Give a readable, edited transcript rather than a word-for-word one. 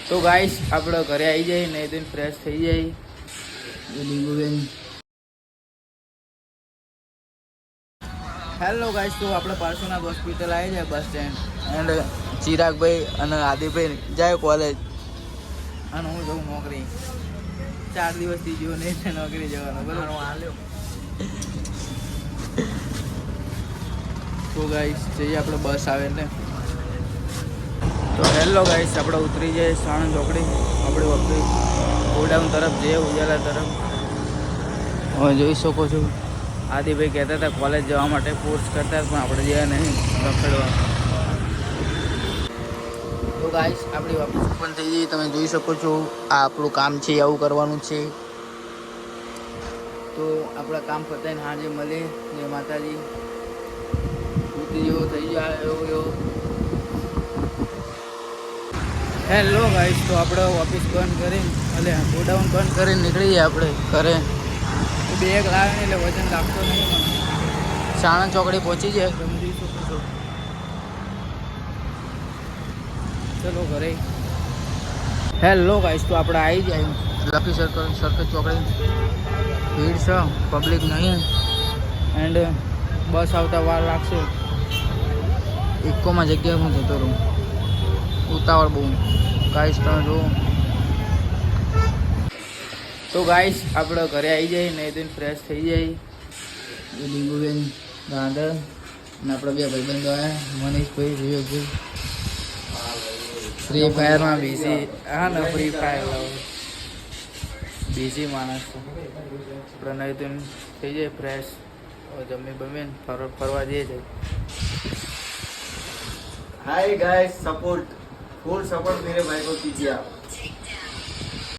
તો ગાઈસ આપણે ઘરે આવી જાય નહીં તો ફ્રેશ થઈ જાય લીંબુબેન. હેલો ગાઈસ, તો આપણે પાર્શ્વનાથ હોસ્પિટલ આવી જાય બસ સ્ટેન્ડ એન્ડ ચિરાગભાઈ અને આદિભાઈ જાય કોલેજ અને હું જઉં નોકરી. 4 દિવસથી જો નહીં નોકરી જવાનો બરાબર હાલ્યો. તો ગાઈસ જઈએ આપણે બસ આવે ને. તો હેલો ગાઈસ, આપણે ઉતરી જઈએ સાણંદ ચોકડી આપણે વખતે ગોડાઉન તરફ જઈએ ઉજાલા તરફ. હવે જોઈ શકો છો આદિભાઈ કહેતા હતા કોલેજ જવા માટે ફોર્સ કરતા પણ આપણે ગયા નહીં રખડવા. તો ગાઈસ આપણી ઓફિસ ઓપન થઈ ગઈ, તમે જોઈ શકો છો. આ આપણું કામ છે, આવું કરવાનું છે. તો આપણા કામ પતાવીને હાજે મળે જય માતાજી. જેવો થઈ જાય એવો. હેલો ગાઈસ, તો આપણે ઓફિસ બંધ કરીને એટલે ગોડાઉન બંધ કરીને નીકળી જઈએ આપણે ઘરે. બેગ લાવે ને એટલે વજન લાગતો નહીં મને. સાણંદ ચોકડી પહોંચી જાય તમે જોઈ શકો છો. ચલો ઘરે. હેલો ગાઈસ, તો આપણે આવી જાય લકી સર્કલ ચોકડી. ભીડ છે, પબ્લિક નહીં એન્ડ બસ આવતા વાર લાગશે. ઇકોમાં જગ્યા હું જતો રહું, ઉતાવળ બહુ. ગાઈસ તમે જુઓ. તો ગાઈસ આપણે ઘરે આવી જાય નહીં તો ફ્રેશ થઈ જાય લીંબુબેન ગાંધર અને આપણા બે ભાઈબંધો આવ્યા મનીષભાઈ વિવેકભાઈ ફ્રી ફાયરમાં બીજી. હા ને ફ્રી ફાયર બીજી માણસ આપણે નહીં તો થઈ જાય ફ્રેશ. જમી બમીને ફરવા જઈએ છે. Hi guys, support full support मेरे भाई को कीजिए आप.